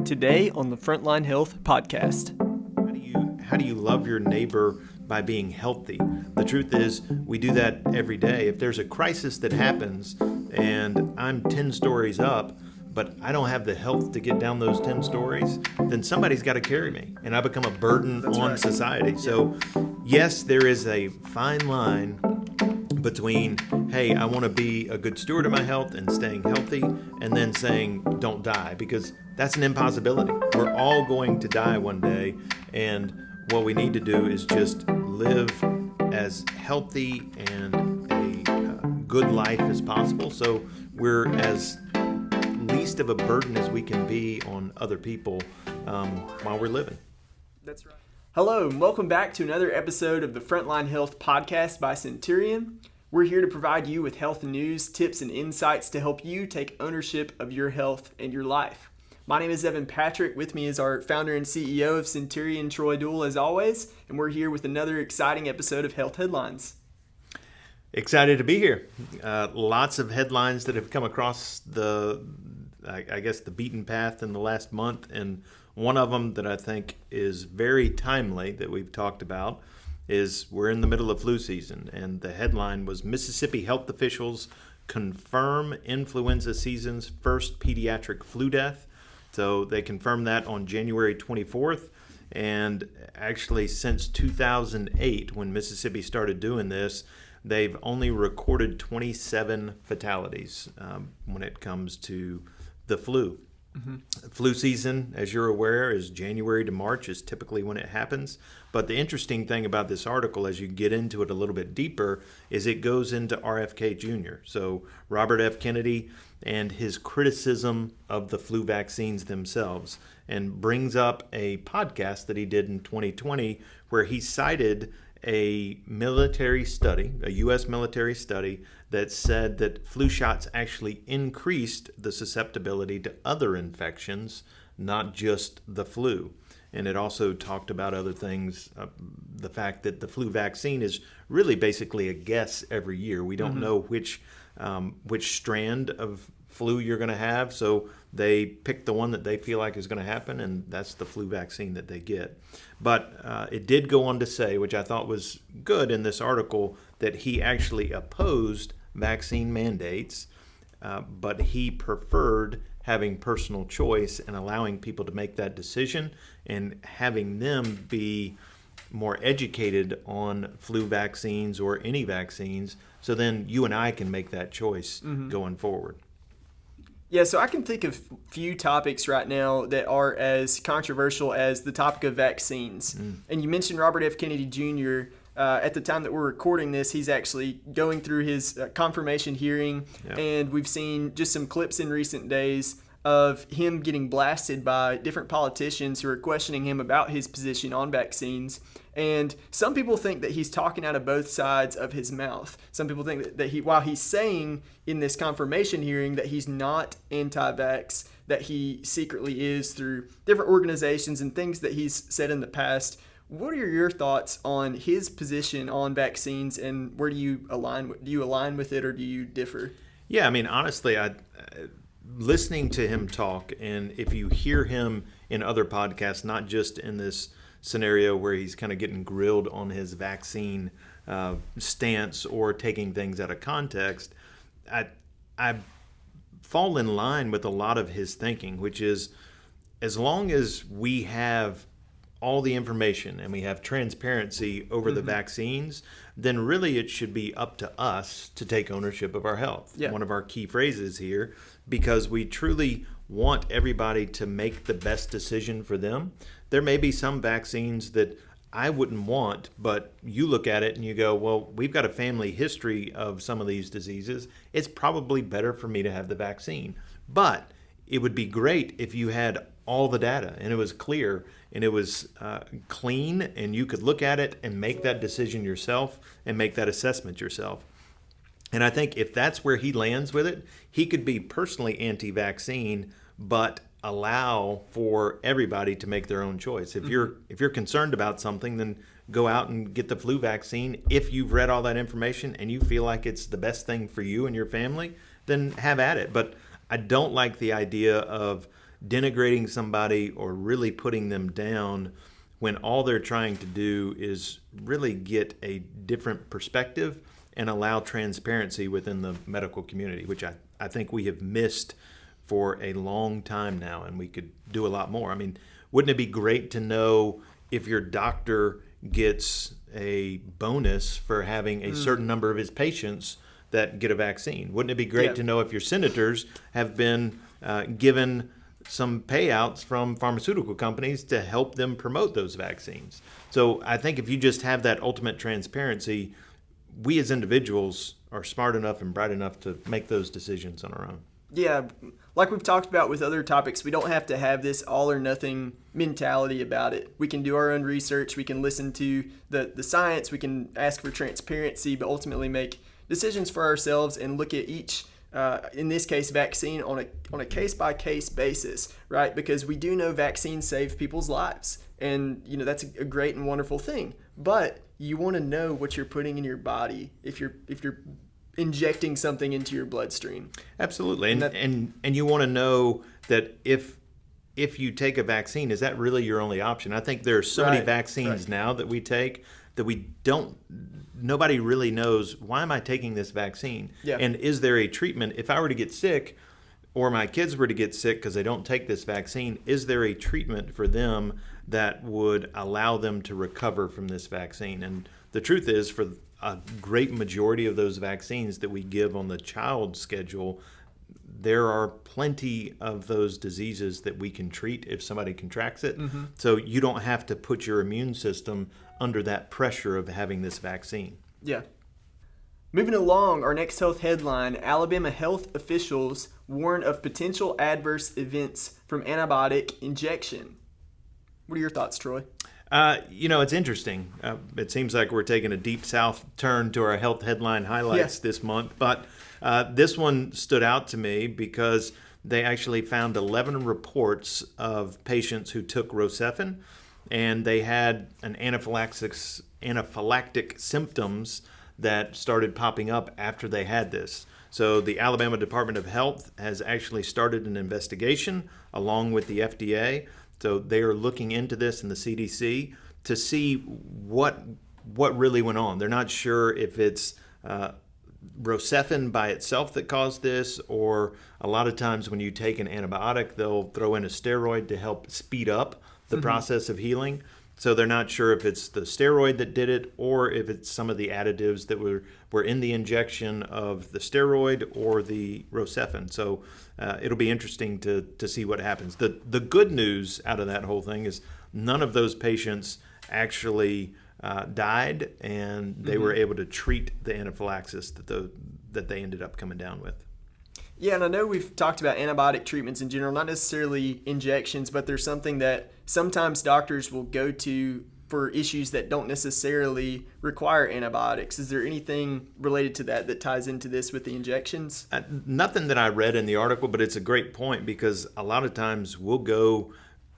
Today on the Frontline Health Podcast. How do you love your neighbor by being healthy? The truth is, we do that every day. If there's a crisis that happens and I'm 10 stories up, but I don't have the health to get down those 10 stories, then somebody's got to carry me, and I become a burden on society. So, yes, there is a fine line between, hey, I want to be a good steward of my health and staying healthy, and then saying, don't die, because that's an impossibility. We're all going to die one day, and what we need to do is just live as healthy and a good life as possible, so we're as least of a burden as we can be on other people while we're living. That's right. Hello, and welcome back to another episode of the Frontline Health Podcast by Centurion. We're here to provide you with health news, tips, and insights to help you take ownership of your health and your life. My name is Evan Patrick. With me is our founder and CEO of Centurion, Troy Dool, as always, and we're here with another exciting episode of Health Headlines. Excited to be here. Lots of headlines that have come across the beaten path in the last month, and one of them that I think is very timely that we've talked about is we're in the middle of flu season, and the headline was Mississippi health officials confirm influenza season's first pediatric flu death. So they confirmed that on January 24th, and actually since 2008, when Mississippi started doing this, they've only recorded 27 fatalities when it comes to the flu. Mm-hmm. Flu season, as you're aware, is January to March is typically when it happens. But the interesting thing about this article, as you get into it a little bit deeper, is it goes into RFK Jr. So Robert F. Kennedy and his criticism of the flu vaccines themselves, and brings up a podcast that he did in 2020 where he cited a military study, a U.S. military study, that said that flu shots actually increased the susceptibility to other infections, not just the flu. And it also talked about other things, the fact that the flu vaccine is really basically a guess every year. We don't know which strand of flu you're going to have, so they pick the one that they feel like is going to happen, and that's the flu vaccine that they get. But it did go on to say, which I thought was good in this article, that he actually opposed vaccine mandates, but he preferred having personal choice and allowing people to make that decision and having them be more educated on flu vaccines or any vaccines, so then you and I can make that choice going forward. Yeah, so I can think of few topics right now that are as controversial as the topic of vaccines. And you mentioned Robert F. Kennedy Jr. At the time that we're recording this, he's actually going through his confirmation hearing, and we've seen just some clips in recent days of him getting blasted by different politicians who are questioning him about his position on vaccines. And some people think that he's talking out of both sides of his mouth. Some people think that while he's saying in this confirmation hearing that he's not anti-vax, that he secretly is through different organizations and things that he's said in the past. What are your thoughts on his position on vaccines, and where do you align? Do you align with it, or do you differ? Yeah, I mean, honestly, listening to him talk, and if you hear him in other podcasts, not just in this scenario where he's kind of getting grilled on his vaccine stance or taking things out of context, I fall in line with a lot of his thinking, which is as long as we have all the information and we have transparency over the vaccines, then really it should be up to us to take ownership of our health. Yeah. One of our key phrases here, because we truly want everybody to make the best decision for them. There may be some vaccines that I wouldn't want, but you look at it and you go, well, we've got a family history of some of these diseases. It's probably better for me to have the vaccine. But it would be great if you had all the data and it was clear and it was clean, and you could look at it and make that decision yourself and make that assessment yourself. And I think if that's where he lands with it, he could be personally anti-vaccine, but allow for everybody to make their own choice. If you're concerned about something, then go out and get the flu vaccine. If you've read all that information and you feel like it's the best thing for you and your family, then have at it. But I don't like the idea of denigrating somebody or really putting them down when all they're trying to do is really get a different perspective and allow transparency within the medical community, which I think we have missed for a long time now, and we could do a lot more. I mean, wouldn't it be great to know if your doctor gets a bonus for having a certain number of his patients that get a vaccine? Wouldn't it be great to know if your senators have been given some payouts from pharmaceutical companies to help them promote those vaccines? So I think if you just have that ultimate transparency, we as individuals are smart enough and bright enough to make those decisions on our own. Yeah, like we've talked about with other topics, we don't have to have this all or nothing mentality about it. We can do our own research, we can listen to the science, we can ask for transparency, but ultimately make decisions for ourselves and look at each, in this case, vaccine on a case-by-case basis, right? Because we do know vaccines save people's lives, and that's a great and wonderful thing. But you want to know what you're putting in your body if you're injecting something into your bloodstream. Absolutely. And you want to know that if you take a vaccine, is that really your only option? I think there are so many vaccines now that we take that nobody really knows, why am I taking this vaccine? Yeah. And is there a treatment? If I were to get sick or my kids were to get sick because they don't take this vaccine, is there a treatment for them that would allow them to recover from this vaccine? And the truth is, for a great majority of those vaccines that we give on the child schedule, there are plenty of those diseases that we can treat if somebody contracts it. Mm-hmm. So you don't have to put your immune system under that pressure of having this vaccine. Yeah. Moving along, our next health headline: Alabama health officials warn of potential adverse events from antibiotic injection. What are your thoughts, Troy? It's interesting. It seems like we're taking a deep south turn to our health headline highlights this month, but this one stood out to me because they actually found 11 reports of patients who took Rocephin, and they had an anaphylactic symptoms that started popping up after they had this. So the Alabama Department of Health has actually started an investigation along with the FDA. So they are looking into this in the CDC to see what really went on. They're not sure if it's Rocephin by itself that caused this, or a lot of times when you take an antibiotic, they'll throw in a steroid to help speed up the process of healing. So they're not sure if it's the steroid that did it or if it's some of the additives that were in the injection of the steroid or the Rocephin. So it'll be interesting to see what happens. The good news out of that whole thing is none of those patients actually died, and they were able to treat the anaphylaxis that they ended up coming down with. Yeah, and I know we've talked about antibiotic treatments in general, not necessarily injections, but there's something that sometimes doctors will go to for issues that don't necessarily require antibiotics. Is there anything related to that ties into this with the injections? Nothing that I read in the article, but it's a great point because a lot of times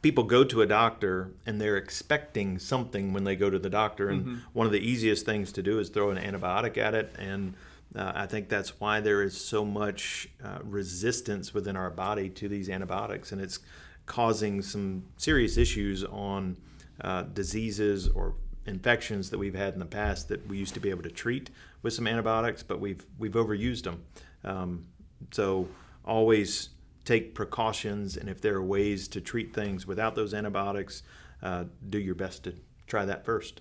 people go to a doctor and they're expecting something when they go to the doctor, and one of the easiest things to do is throw an antibiotic at it, and I think that's why there is so much resistance within our body to these antibiotics, and it's causing some serious issues on diseases or infections that we've had in the past that we used to be able to treat with some antibiotics, but we've overused them. So always take precautions, and if there are ways to treat things without those antibiotics, do your best to try that first.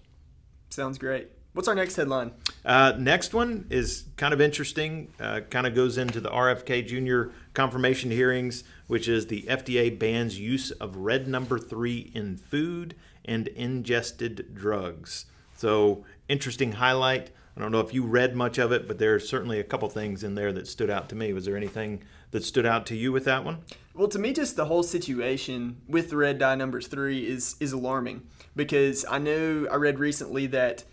Sounds great. What's our next headline? Next one is kind of interesting, kind of goes into the RFK Jr. confirmation hearings, which is the FDA bans use of red number 3 in food and ingested drugs. So interesting highlight. I don't know if you read much of it, but there's certainly a couple things in there that stood out to me. Was there anything that stood out to you with that one? Well, to me, just the whole situation with the red dye number 3 is alarming, because I read recently that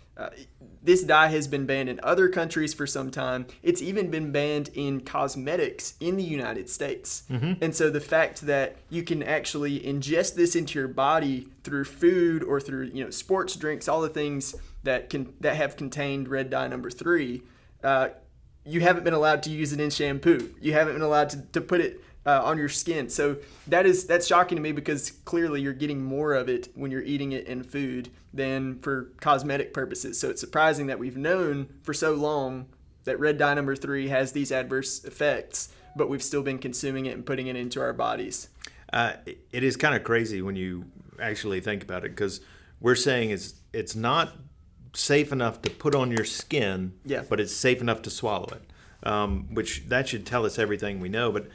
this dye has been banned in other countries for some time. It's even been banned in cosmetics in the United States. And so the fact that you can actually ingest this into your body through food or through sports drinks, all the things that have contained red dye number 3, you haven't been allowed to use it in shampoo. You haven't been allowed to put it on your skin. So that's shocking to me because clearly you're getting more of it when you're eating it in food than for cosmetic purposes. So it's surprising that we've known for so long that red dye number 3 has these adverse effects, but we've still been consuming it and putting it into our bodies. It is kind of crazy when you actually think about it, because we're saying it's not safe enough to put on your skin, but it's safe enough to swallow it, which that should tell us everything we know. But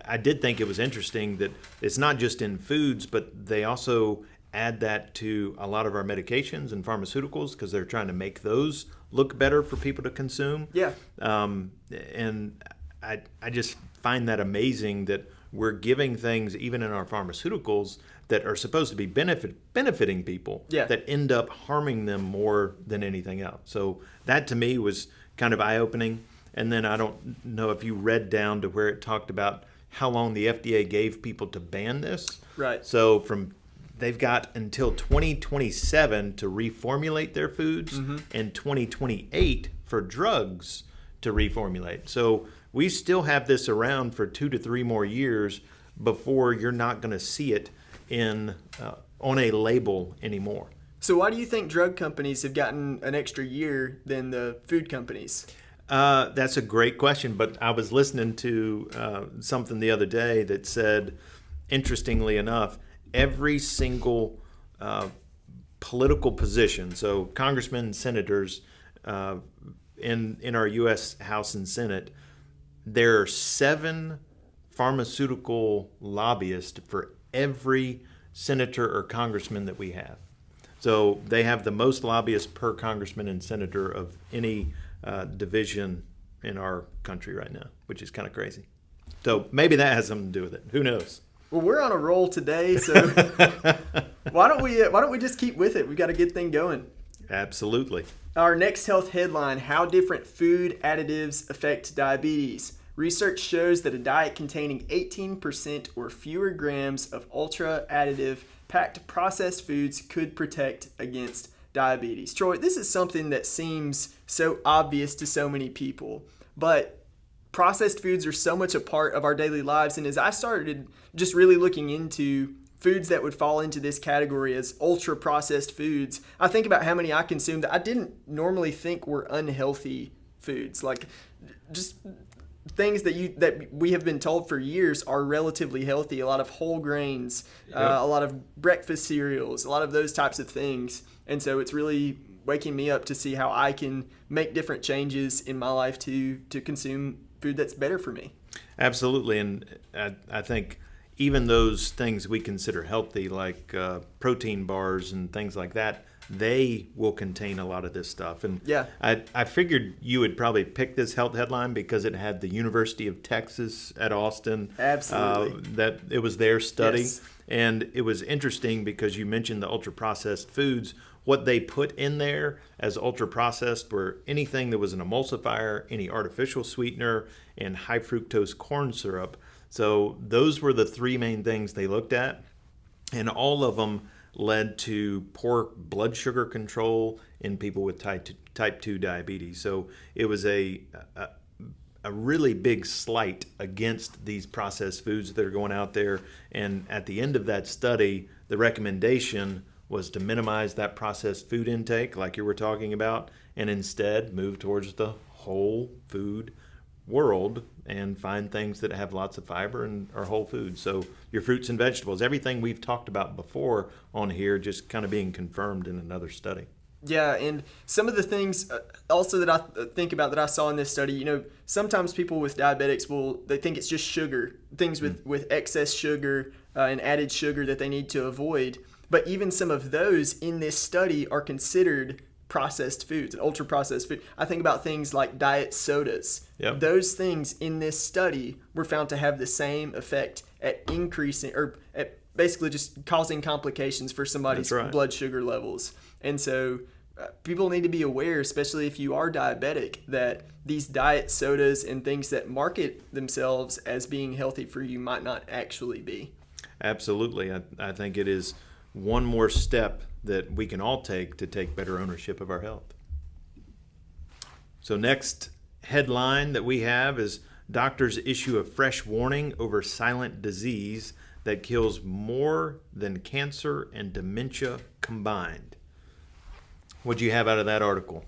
I did think it was interesting that it's not just in foods, but they also add that to a lot of our medications and pharmaceuticals because they're trying to make those look better for people to consume. Yeah. And I just find that amazing that we're giving things even in our pharmaceuticals that are supposed to be benefiting people that end up harming them more than anything else. So that to me was kind of eye-opening. And then I don't know if you read down to where it talked about how long the FDA gave people to ban this. Right. So they've got until 2027 to reformulate their foods and 2028 for drugs to reformulate. So we still have this around for 2 to 3 more years before you're not going to see it on a label anymore. So why do you think drug companies have gotten an extra year than the food companies? That's a great question, but I was listening to something the other day that said, interestingly enough, every single political position, so congressmen and senators in our U.S. House and Senate, there are 7 pharmaceutical lobbyists for every senator or congressman that we have. So they have the most lobbyists per congressman and senator of any division in our country right now, which is kind of crazy. So maybe that has something to do with it. Who knows? Well, we're on a roll today, so why don't we just keep with it? We've got a good thing going. Absolutely. Our next health headline: how different food additives affect diabetes. Research shows that a diet containing 18% or fewer grams of ultra additive packed processed foods could protect against diabetes. Troy, this is something that seems so obvious to so many people, but processed foods are so much a part of our daily lives. And as I started just really looking into foods that would fall into this category as ultra processed foods, I think about how many I consume that I didn't normally think were unhealthy foods, like just things that we have been told for years are relatively healthy. A lot of whole grains, a lot of breakfast cereals, a lot of those types of things. And so it's really waking me up to see how I can make different changes in my life to consume food that's better for me. Absolutely. And I think even those things we consider healthy, like protein bars and things like that, they will contain a lot of this stuff. And I figured you would probably pick this health headline because it had the University of Texas at Austin. Absolutely. That it was their study. Yes. And it was interesting because you mentioned the ultra-processed foods. What they put in there as ultra-processed were anything that was an emulsifier, any artificial sweetener, and high fructose corn syrup. So those were the 3 main things they looked at. And all of them led to poor blood sugar control in people with type 2 diabetes. So it was a really big slight against these processed foods that are going out there. And at the end of that study, the recommendation was to minimize that processed food intake like you were talking about, and instead move towards the whole food world and find things that have lots of fiber and are whole foods. So your fruits and vegetables, everything we've talked about before on here, just kind of being confirmed in another study. Yeah, and some of the things also that I think about that I saw in this study, sometimes people with diabetics they think it's just sugar, things with excess sugar and added sugar that they need to avoid. But even some of those in this study are considered processed foods, ultra processed food. I think about things like diet sodas. Yep. Those things in this study were found to have the same effect at increasing or at basically just causing complications for somebody's blood sugar levels. And so people need to be aware, especially if you are diabetic, that these diet sodas and things that market themselves as being healthy for you might not actually be. Absolutely. I think it is one more step that we can all take to take better ownership of our health. So next headline that we have is Doctors issue a fresh warning over silent disease that kills more than cancer and dementia combined. What do you have out of that article?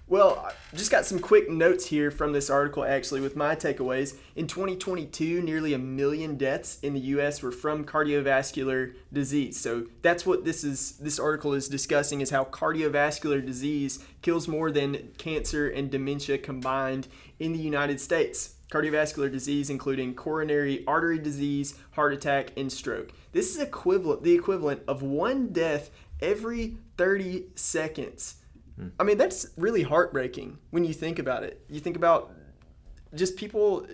Well, I just got some quick notes here from this article, actually, with my takeaways. In 2022, nearly 1 million deaths in the U.S. were from cardiovascular disease. So that's what this article is discussing, is how cardiovascular disease kills more than cancer and dementia combined in the United States. Cardiovascular disease including coronary artery disease, heart attack, and stroke. This is the equivalent of one death every 30 seconds. I mean, that's really heartbreaking when you think about it. You think about just people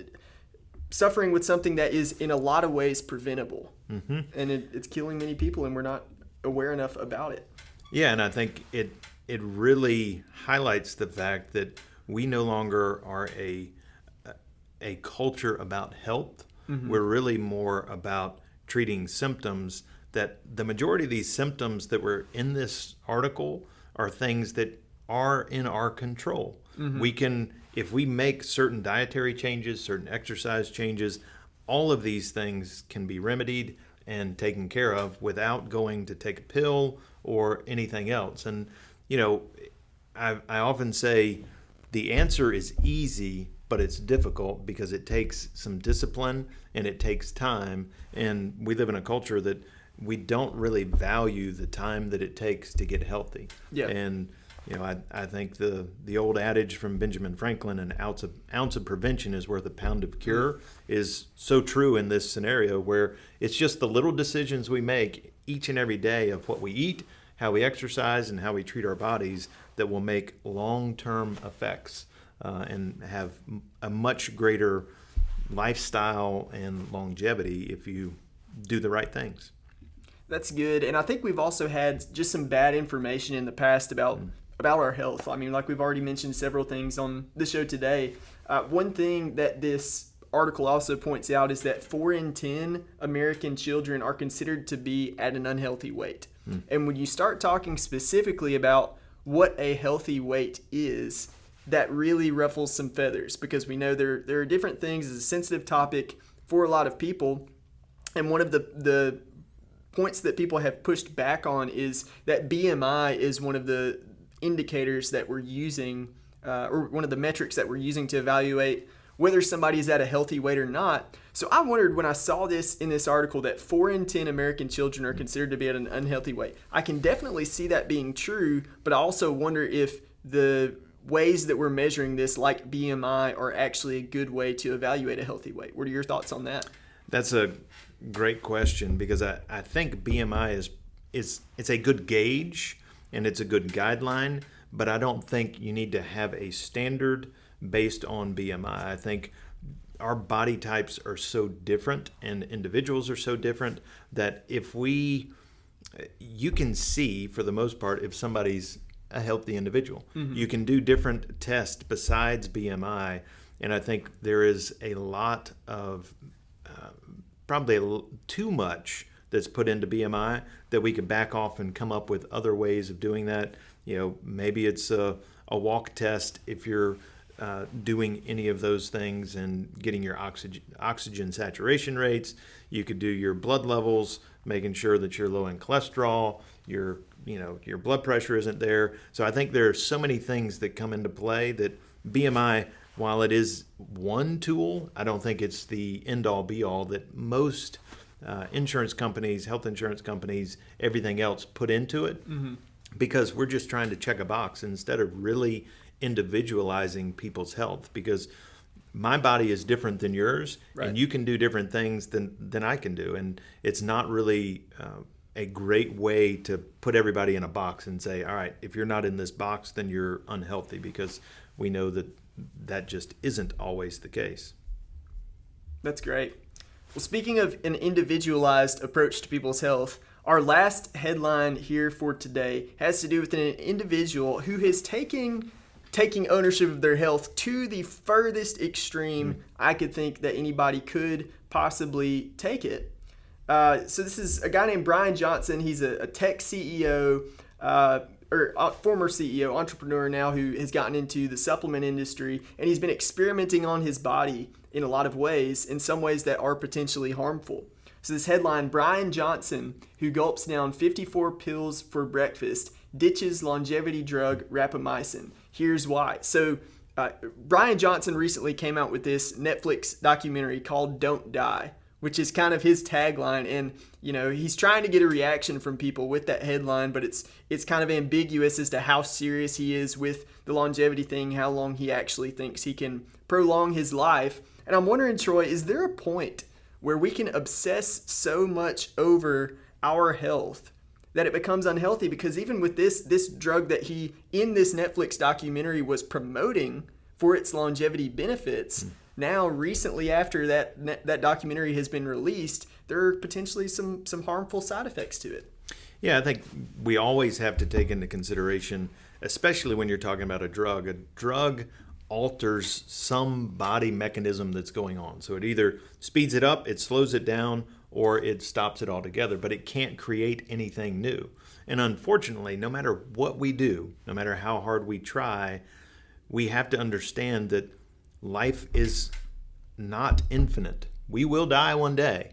suffering with something that is in a lot of ways preventable. Mm-hmm. And it's killing many people, and we're not aware enough about it. Yeah, and I think it really highlights the fact that we no longer are a culture about health. Mm-hmm. We're really more about treating symptoms, that the majority of these symptoms that were in this article are things that are in our control. Mm-hmm. We can, if we make certain dietary changes, certain exercise changes, all of these things can be remedied and taken care of without going to take a pill or anything else. And, you know, I often say the answer is easy, but it's difficult because it takes some discipline and it takes time. And we live in a culture that we don't really value the time that it takes to get healthy. Yeah. And, you know, I think the old adage from Benjamin Franklin, an ounce of prevention is worth a pound of cure, is so true in this scenario, where it's just the little decisions we make each and every day of what we eat, how we exercise, and how we treat our bodies that will make long-term effects and have a much greater lifestyle and longevity if you do the right things. That's good. And I think we've also had just some bad information in the past about our health. I mean, like we've already mentioned several things on the show today. One thing that this article also points out is that 4 in 10 American children are considered to be at an unhealthy weight. And when you start talking specifically about what a healthy weight is, that really ruffles some feathers, because we know there are different things. It's a sensitive topic for a lot of people. And one of the points that people have pushed back on is that BMI is one of the indicators that we're using, or one of the metrics that we're using to evaluate whether somebody is at a healthy weight or not. So I wondered, when I saw this in this article, that 4 in 10 American children are considered to be at an unhealthy weight. I can definitely see that being true, but I also wonder if the ways that we're measuring this, like BMI, are actually a good way to evaluate a healthy weight. What are your thoughts on that? That's a great question, because I think BMI it's a good gauge and it's a good guideline, but I don't think you need to have a standard based on BMI. I think our body types are so different and individuals are so different that you can see, for the most part, if somebody's a healthy individual. Mm-hmm. You can do different tests besides BMI, and I think there is a lot of probably too much that's put into BMI that we could back off and come up with other ways of doing that. You know, maybe it's a walk test if you're doing any of those things and getting your oxygen saturation rates. You could do your blood levels, making sure that you're low in cholesterol, your blood pressure isn't there. So I think there are so many things that come into play that BMI, while it is one tool, I don't think it's the end-all be-all that most insurance companies, health insurance companies, everything else put into it, because we're just trying to check a box instead of really individualizing people's health, because my body is different than yours, right, and you can do different things than I can do. And it's not really a great way to put everybody in a box and say, all right, if you're not in this box, then you're unhealthy, because we know that just isn't always the case. That's great. Well, speaking of an individualized approach to people's health, our last headline here for today has to do with an individual who is taking ownership of their health to the furthest extreme I could think that anybody could possibly take it. So this is a guy named Bryan Johnson. He's a tech CEO former CEO, entrepreneur now, who has gotten into the supplement industry, and he's been experimenting on his body in a lot of ways, in some ways that are potentially harmful. So this headline, Bryan Johnson, who gulps down 54 pills for breakfast, ditches longevity drug rapamycin. Here's why. So Bryan Johnson recently came out with this Netflix documentary called Don't Die, which is kind of his tagline. And, he's trying to get a reaction from people with that headline, but it's kind of ambiguous as to how serious he is with the longevity thing, how long he actually thinks he can prolong his life. And I'm wondering, Troy, is there a point where we can obsess so much over our health that it becomes unhealthy? Because even with this drug that he, in this Netflix documentary, was promoting for its longevity benefits, now recently after that documentary has been released, there are potentially some harmful side effects to it. Yeah, I think we always have to take into consideration, especially when you're talking about a drug alters some body mechanism that's going on. So it either speeds it up, it slows it down, or it stops it altogether, but it can't create anything new. And unfortunately, no matter what we do, no matter how hard we try, we have to understand that life is not infinite. We will die one day.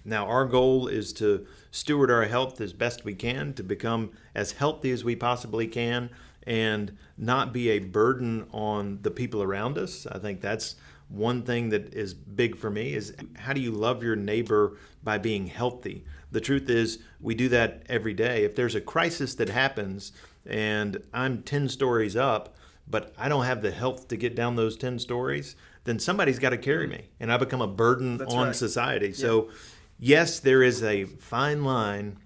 Now, our goal is to steward our health as best we can, to become as healthy as we possibly can, and not be a burden on the people around us. I think that's one thing that is big for me, is how do you love your neighbor by being healthy? The truth is, we do that every day. If there's a crisis that happens and I'm 10 stories up, but I don't have the health to get down those 10 stories, then somebody's got to carry me, and I become a burden on society. Yeah. So yes, there is a fine line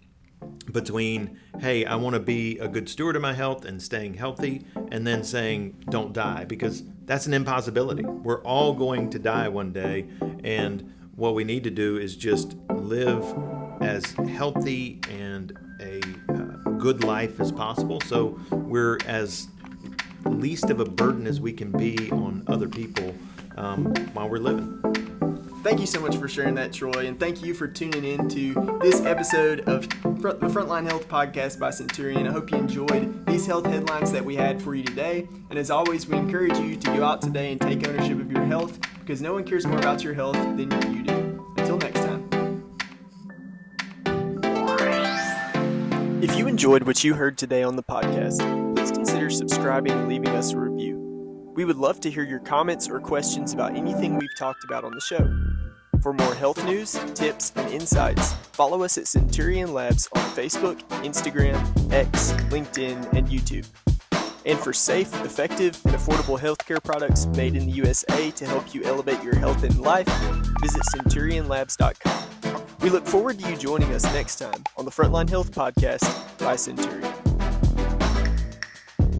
between, hey, I want to be a good steward of my health and staying healthy, and then saying, don't die, because that's an impossibility. We're all going to die one day, and what we need to do is just live as healthy and a good life as possible, so we're as least of a burden as we can be on other people while we're living. Thank you so much for sharing that, Troy, and thank you for tuning in to this episode of the Frontline Health Podcast by Centurion. I hope you enjoyed these health headlines that we had for you today, and as always, we encourage you to go out today and take ownership of your health, because no one cares more about your health than you do. Until next time. If you enjoyed what you heard today on the podcast, please consider subscribing and leaving us a review. We would love to hear your comments or questions about anything we've talked about on the show. For more health news, tips, and insights, follow us at Centurion Labs on Facebook, Instagram, X, LinkedIn, and YouTube. And for safe, effective, and affordable healthcare products made in the USA to help you elevate your health and life, visit CenturionLabs.com. We look forward to you joining us next time on the Frontline Health Podcast by Centurion.